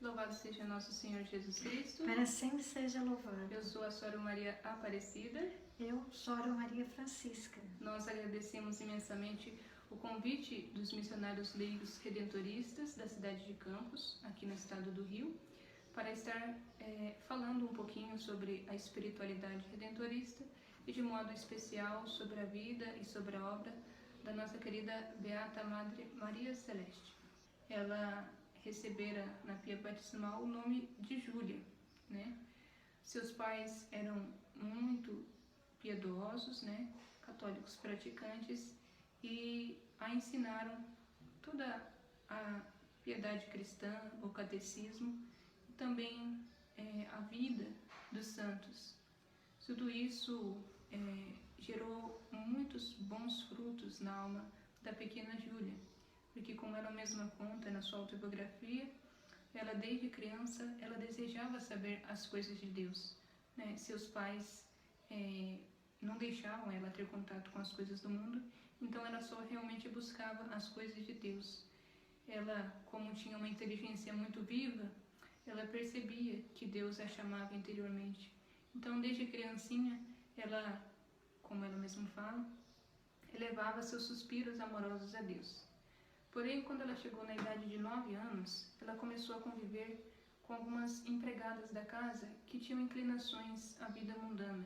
Louvado seja nosso Senhor Jesus Cristo. Para sempre seja louvado. Eu sou a Sora Maria Aparecida. Eu, Sora Maria Francisca. Nós agradecemos imensamente o convite dos missionários leigos redentoristas da cidade de Campos, aqui no estado do Rio, para estar falando um pouquinho sobre a espiritualidade redentorista e de modo especial sobre a vida e sobre a obra da nossa querida Beata Madre Maria Celeste. Ela recebera na pia batismal o nome de Júlia, né? Seus pais eram muito piedosos, né? Católicos praticantes, e a ensinaram toda a piedade cristã, o catecismo, e também a vida dos santos. Tudo isso gerou muitos bons frutos na alma da pequena Júlia, porque, como ela mesma conta na sua autobiografia, ela desde criança ela desejava saber as coisas de Deus, né? Seus pais não deixavam ela ter contato com as coisas do mundo, então ela só realmente buscava as coisas de Deus. Ela, como tinha uma inteligência muito viva, ela percebia que Deus a chamava interiormente. Então, desde criancinha, ela, como ela mesma fala, elevava seus suspiros amorosos a Deus. Porém, quando ela chegou na idade de 9 anos, ela começou a conviver com algumas empregadas da casa que tinham inclinações à vida mundana.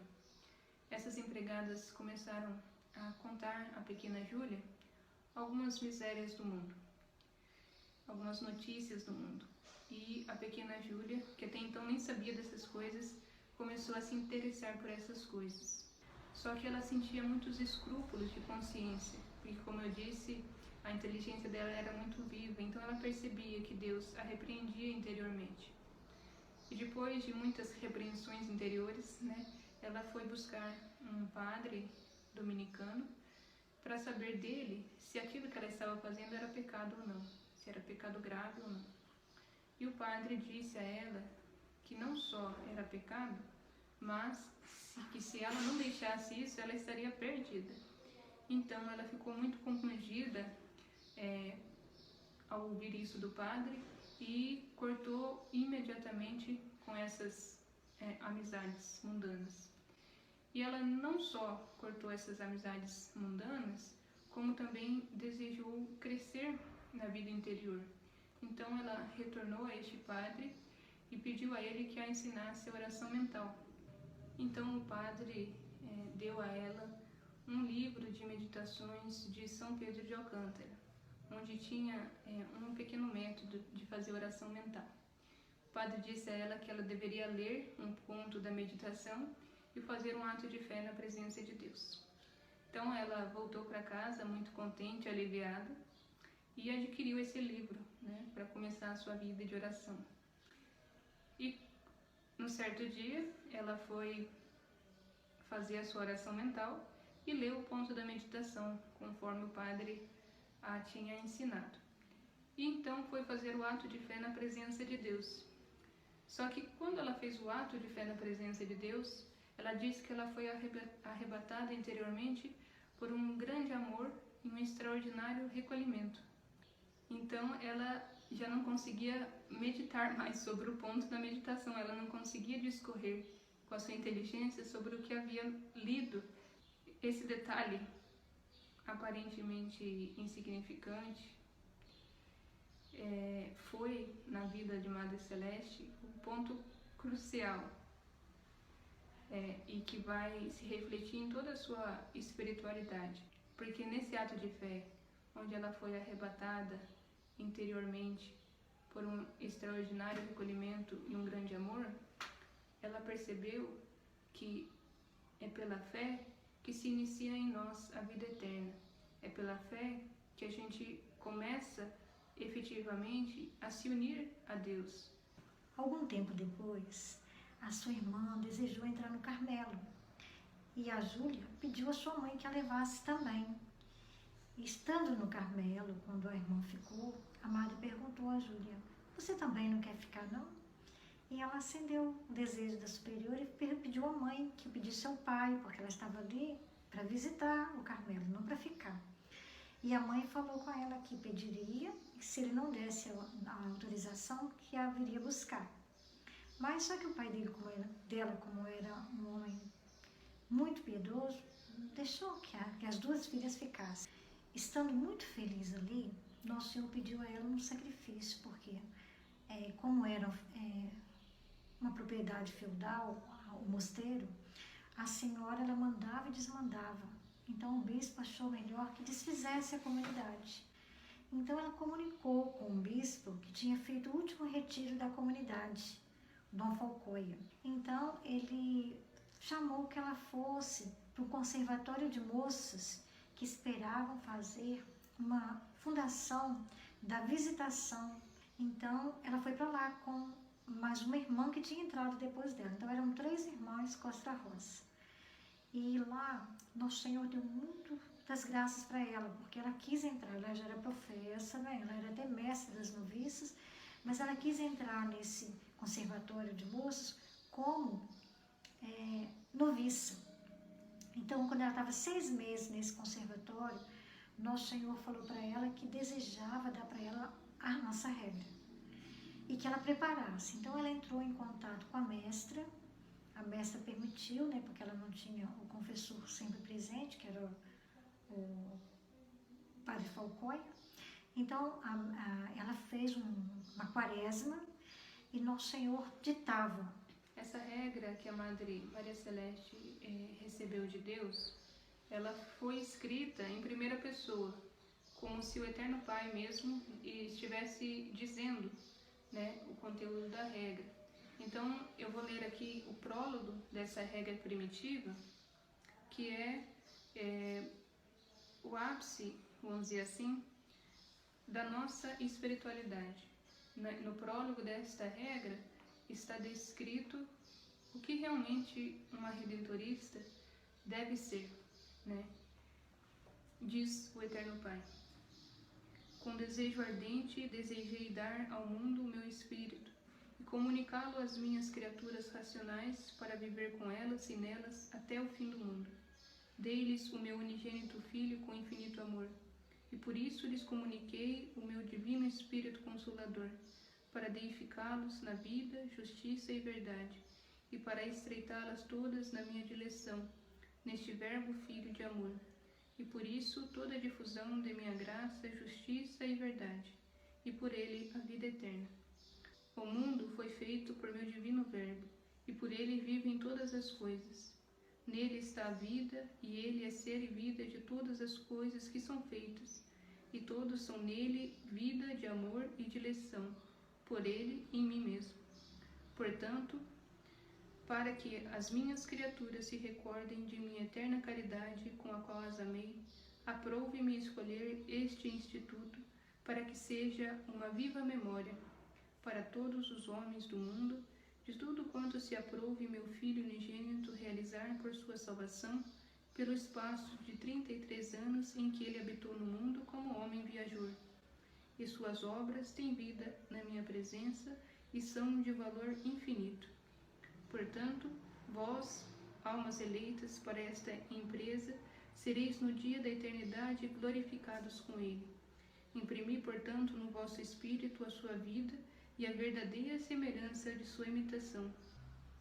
Essas empregadas começaram a contar à pequena Júlia algumas misérias do mundo, algumas notícias do mundo. E a pequena Júlia, que até então nem sabia dessas coisas, começou a se interessar por essas coisas. Só que ela sentia muitos escrúpulos de consciência, porque, como eu disse, a inteligência dela era muito viva, então ela percebia que Deus a repreendia interiormente. E depois de muitas repreensões interiores, né, ela foi buscar um padre dominicano para saber dele se aquilo que ela estava fazendo era pecado ou não, se era pecado grave ou não. E o padre disse a ela que não só era pecado, mas que se ela não deixasse isso, ela estaria perdida. Então ela ficou muito compungida ao ouvir isso do padre e cortou imediatamente com essas amizades mundanas. E ela não só cortou essas amizades mundanas, como também desejou crescer na vida interior. Então ela retornou a este padre e pediu a ele que a ensinasse a oração mental. Então o padre deu a ela um livro de meditações de São Pedro de Alcântara, onde tinha um pequeno método de fazer oração mental. O padre disse a ela que ela deveria ler um ponto da meditação e fazer um ato de fé na presença de Deus. Então ela voltou para casa muito contente, aliviada, e adquiriu esse livro, né, para começar a sua vida de oração. E num certo dia ela foi fazer a sua oração mental e leu o ponto da meditação, conforme o padre a tinha ensinado. E então foi fazer o ato de fé na presença de Deus. Só que quando ela fez o ato de fé na presença de Deus, ela disse que ela foi arrebatada interiormente por um grande amor e um extraordinário recolhimento. Então ela já não conseguia meditar mais sobre o ponto da meditação, ela não conseguia discorrer com a sua inteligência sobre o que havia lido. Esse detalhe, aparentemente insignificante, foi, na vida de Madre Celeste, um ponto crucial e que vai se refletir em toda a sua espiritualidade. Porque nesse ato de fé, onde ela foi arrebatada interiormente por um extraordinário recolhimento e um grande amor, ela percebeu que é pela fé que se inicia em nós a vida eterna. É pela fé que a gente começa efetivamente a se unir a Deus. Algum tempo depois, a sua irmã desejou entrar no Carmelo e a Júlia pediu à sua mãe que a levasse também. Estando no Carmelo, quando a irmã ficou, a madre perguntou a Júlia: "Você também não quer ficar, não?" E ela acendeu o desejo da superiora e pediu à mãe que pedisse ao pai, porque ela estava ali para visitar o Carmelo, não para ficar. E a mãe falou com ela que pediria, e se ele não desse a autorização, que a viria buscar. Mas só que o pai dela, como era um homem muito piedoso, deixou que as duas filhas ficassem. Estando muito feliz ali, Nosso Senhor pediu a ela um sacrifício, porque como era uma propriedade feudal, o mosteiro, a senhora ela mandava e desmandava. Então o bispo achou melhor que desfizesse a comunidade. Então ela comunicou com o bispo que tinha feito o último retiro da comunidade, Dom Falcoia. Então ele chamou que ela fosse para um conservatório de moças que esperavam fazer uma fundação da visitação. Então ela foi para lá com mais uma irmã que tinha entrado depois dela. Então eram 3 irmãs Costa-Rosa. E lá Nosso Senhor deu muitas graças para ela, porque ela quis entrar. Ela já era professa, né? Ela era até mestre das noviças, mas ela quis entrar nesse conservatório de moços como noviça. Então, quando ela estava 6 meses nesse conservatório, Nosso Senhor falou para ela que desejava dar para ela a nossa regra e que ela preparasse. Então, ela entrou em contato com a mestra permitiu, né, porque ela não tinha o confessor sempre presente, que era o padre Falcoia. Então, ela fez uma quaresma e Nosso Senhor ditava. Essa regra que a Madre Maria Celeste recebeu de Deus, ela foi escrita em primeira pessoa, como se o Eterno Pai mesmo estivesse dizendo, né, o conteúdo da regra. Então, eu vou ler aqui o prólogo dessa regra primitiva, que é o ápice, vamos dizer assim, da nossa espiritualidade. No prólogo desta regra está descrito o que realmente uma redentorista deve ser, né? Diz o Eterno Pai: com desejo ardente desejei dar ao mundo o meu espírito e comunicá-lo às minhas criaturas racionais para viver com elas e nelas até o fim do mundo. Dei-lhes o meu unigênito Filho com infinito amor, e por isso lhes comuniquei o meu divino Espírito Consolador, para deificá-los na vida, justiça e verdade, e para estreitá-las todas na minha dileção, neste verbo Filho de amor, e por isso toda a difusão de minha graça, justiça e verdade, e por ele a vida eterna. O mundo foi feito por meu divino Verbo, e por ele vivem todas as coisas. Nele está a vida, e ele é ser e vida de todas as coisas que são feitas, e todos são nele vida de amor e de dileção, por ele e em mim mesmo. Portanto, para que as minhas criaturas se recordem de minha eterna caridade com a qual as amei, aprouve-me escolher este instituto para que seja uma viva memória para todos os homens do mundo, de tudo quanto se aprouve meu Filho unigênito realizar por sua salvação, pelo espaço de 33 anos em que ele habitou no mundo como homem viajor. E suas obras têm vida na minha presença e são de valor infinito. Portanto, vós, almas eleitas para esta empresa, sereis no dia da eternidade glorificados com ele. Imprimi, portanto, no vosso espírito a sua vida e a verdadeira semelhança de sua imitação.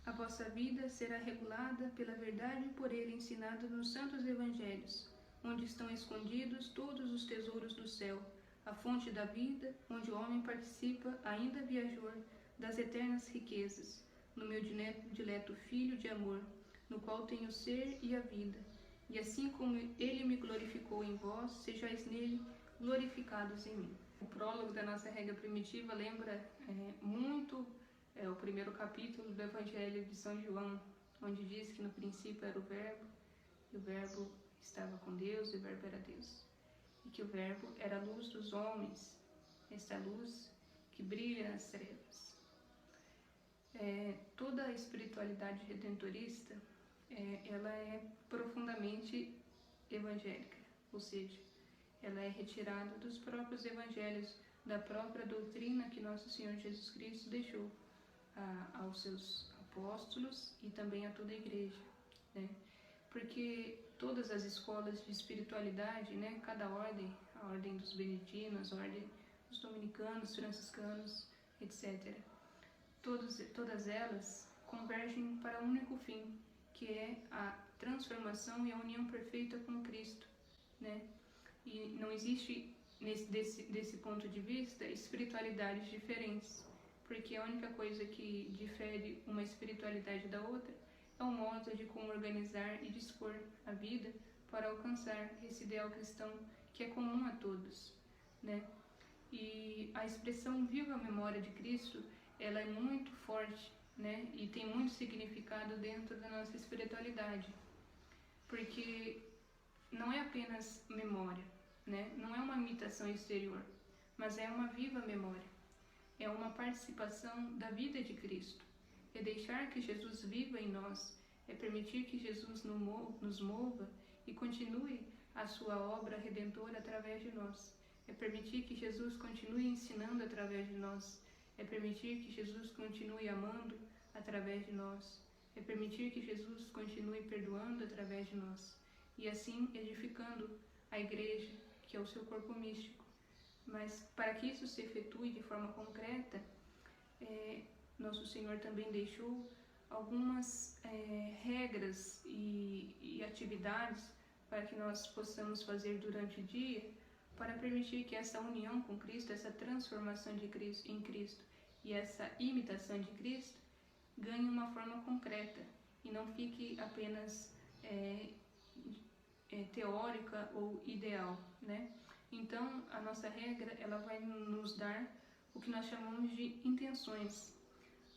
A vossa vida será regulada pela verdade por ele ensinada nos santos evangelhos, onde estão escondidos todos os tesouros do céu, a fonte da vida, onde o homem participa, ainda viajor, das eternas riquezas, no meu dileto Filho de amor, no qual tenho o ser e a vida. E assim como ele me glorificou em vós, sejais nele glorificados em mim. O prólogo da nossa regra primitiva lembra muito o primeiro capítulo do Evangelho de São João, onde diz que no princípio era o Verbo, e o Verbo estava com Deus, e o Verbo era Deus. E que o Verbo era a luz dos homens, esta luz que brilha nas trevas. Toda a espiritualidade redentorista, ela é profundamente evangélica, ou seja, ela é retirada dos próprios evangelhos, da própria doutrina que Nosso Senhor Jesus Cristo deixou aos seus apóstolos e também a toda a igreja, né? Porque todas as escolas de espiritualidade, né, cada ordem a ordem dos beneditinos, a ordem dos dominicanos, franciscanos, etc. Todas elas convergem para um único fim, que é a transformação e a união perfeita com Cristo, né? E não existe, desse ponto de vista, espiritualidades diferentes, porque a única coisa que difere uma espiritualidade da outra é o modo de como organizar e dispor a vida para alcançar esse ideal cristão que é comum a todos, né? E a expressão viva a memória de Cristo, ela é muito forte, né? E tem muito significado dentro da nossa espiritualidade, porque não é apenas memória, né? Não é uma imitação exterior, mas é uma viva memória. É uma participação da vida de Cristo. É deixar que Jesus viva em nós, é permitir que Jesus nos mova e continue a sua obra redentora através de nós. É permitir que Jesus continue ensinando através de nós. É permitir que Jesus continue amando através de nós. É permitir que Jesus continue perdoando através de nós. E assim edificando a igreja, que é o seu corpo místico. Mas para que isso se efetue de forma concreta, nosso Senhor também deixou algumas regras e atividades para que nós possamos fazer durante o dia, para permitir que essa união com Cristo, essa transformação de Cristo em Cristo e essa imitação de Cristo ganhe uma forma concreta e não fique apenas teórica ou ideal, né? Então, a nossa regra, ela vai nos dar o que nós chamamos de intenções.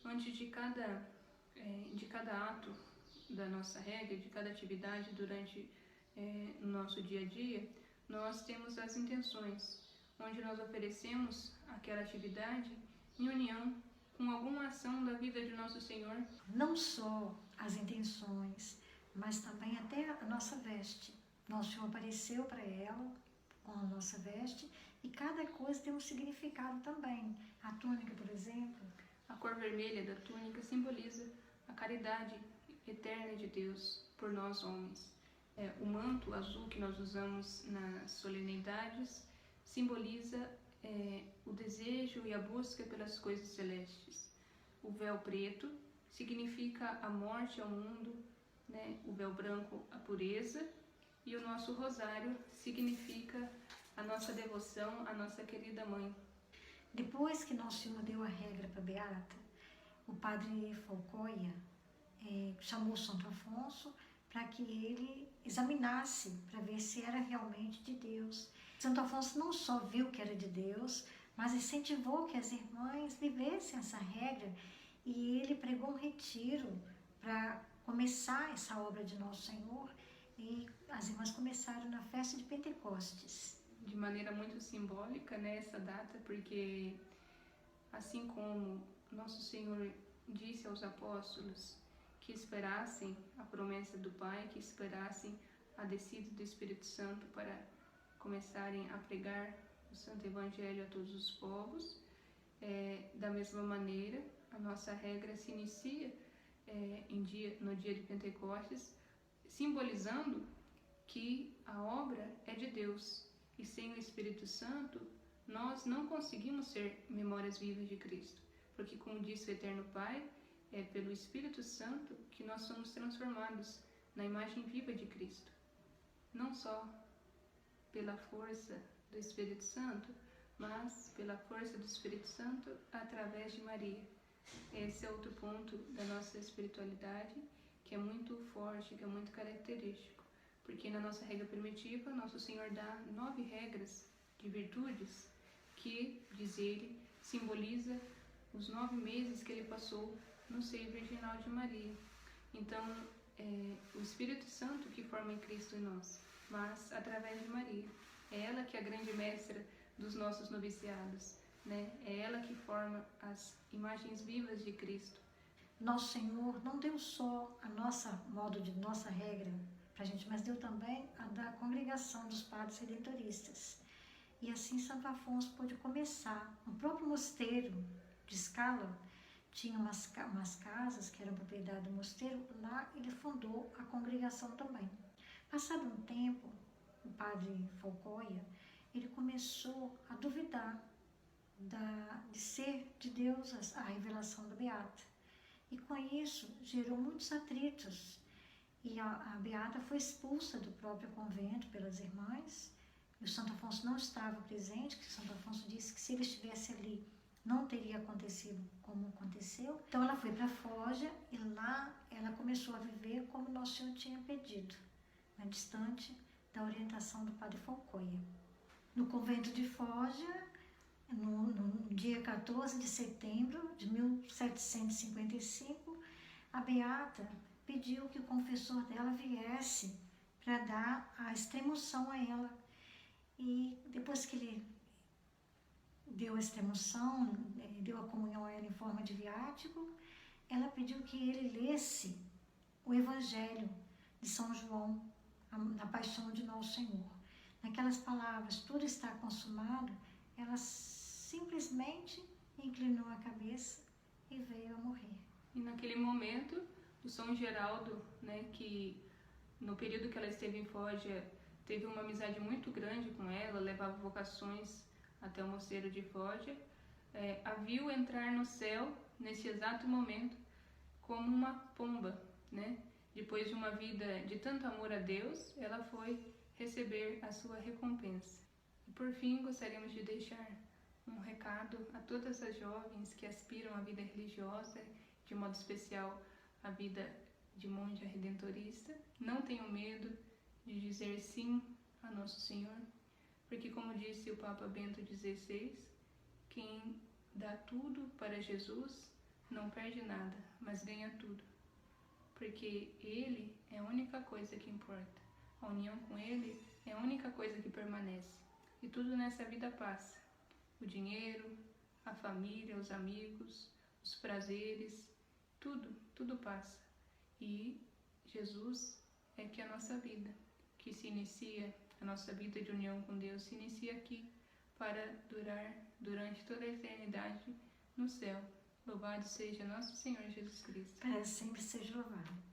Antes de cada ato da nossa regra, de cada atividade durante o nosso dia a dia, nós temos as intenções, onde nós oferecemos aquela atividade em união com alguma ação da vida de nosso Senhor. Não só as intenções, mas também até a nossa veste. Nosso Senhor apareceu para ela com a nossa veste e cada coisa tem um significado também. A túnica, por exemplo. A cor vermelha da túnica simboliza a caridade eterna de Deus por nós homens. O manto azul que nós usamos nas solenidades simboliza o desejo e a busca pelas coisas celestes. O véu preto significa a morte ao mundo, né? O véu branco, a pureza, e o nosso rosário significa a nossa devoção à nossa querida mãe. Depois que Nosso Senhor deu a regra para a Beata, o padre Falcoia chamou Santo Afonso para que ele examinasse, para ver se era realmente de Deus. Santo Afonso não só viu que era de Deus, mas incentivou que as irmãs vivessem essa regra, e ele pregou um retiro para começar essa obra de Nosso Senhor, e as irmãs começaram na festa de Pentecostes. De maneira muito simbólica, né, essa data, porque assim como Nosso Senhor disse aos apóstolos que esperassem a promessa do Pai, que esperassem a descida do Espírito Santo para começarem a pregar o Santo Evangelho a todos os povos, da mesma maneira, a nossa regra se inicia no dia de Pentecostes, simbolizando que a obra é de Deus, e sem o Espírito Santo nós não conseguimos ser memórias vivas de Cristo, porque, como disse o Eterno Pai, é pelo Espírito Santo que nós somos transformados na imagem viva de Cristo, não só pela força do Espírito Santo, mas pela força do Espírito Santo através de Maria. Esse é outro ponto da nossa espiritualidade, que é muito forte, que é muito característico, porque na nossa regra primitiva, Nosso Senhor dá 9 regras de virtudes que, diz ele, simboliza os 9 meses que ele passou no seio virginal de Maria. Então, o Espírito Santo que forma em Cristo em nós, mas através de Maria. É ela que é a grande mestra dos nossos noviciados, né? É ela que forma as imagens vivas de Cristo. Nosso Senhor não deu só a nossa regra para a gente, mas deu também a da congregação dos padres redentoristas. E assim Santo Afonso pôde começar. No próprio mosteiro de Scala tinha umas casas que eram propriedade do mosteiro. Lá ele fundou a congregação também. Passado um tempo, o padre Falcoia, ele começou a duvidar de ser de Deus a revelação da Beata. E com isso gerou muitos atritos. E a Beata foi expulsa do próprio convento pelas irmãs. E o Santo Afonso não estava presente, porque o Santo Afonso disse que se ele estivesse ali, não teria acontecido como aconteceu. Então ela foi para Foggia e lá ela começou a viver como Nosso Senhor tinha pedido, distante da orientação do Padre Folcoia. No convento de Foggia, no dia 14 de setembro de 1755, a Beata pediu que o confessor dela viesse para dar a extremunção a ela. E depois que ele deu a extremunção, deu a comunhão a ela em forma de viático, ela pediu que ele lesse o Evangelho de São João, na Paixão de Nosso Senhor. Naquelas palavras, tudo está consumado, ela simplesmente inclinou a cabeça e veio a morrer. E naquele momento, o São Geraldo, que no período que ela esteve em Foggia, teve uma amizade muito grande com ela, levava vocações até o mosteiro de Foggia, a viu entrar no céu, nesse exato momento, como uma pomba, Depois de uma vida de tanto amor a Deus, ela foi receber a sua recompensa. E por fim, gostaríamos de deixar um recado a todas as jovens que aspiram à vida religiosa, de modo especial à vida de monja redentorista. Não tenham medo de dizer sim a Nosso Senhor, porque, como disse o Papa Bento XVI, quem dá tudo para Jesus não perde nada, mas ganha tudo, porque Ele é a única coisa que importa. A união com Ele é a única coisa que permanece. E tudo nessa vida passa. O dinheiro, a família, os amigos, os prazeres, tudo passa. E Jesus é que é a nossa vida, que se inicia, a nossa vida de união com Deus se inicia aqui, para durar durante toda a eternidade no céu. Louvado seja nosso Senhor Jesus Cristo. Para sempre seja louvado.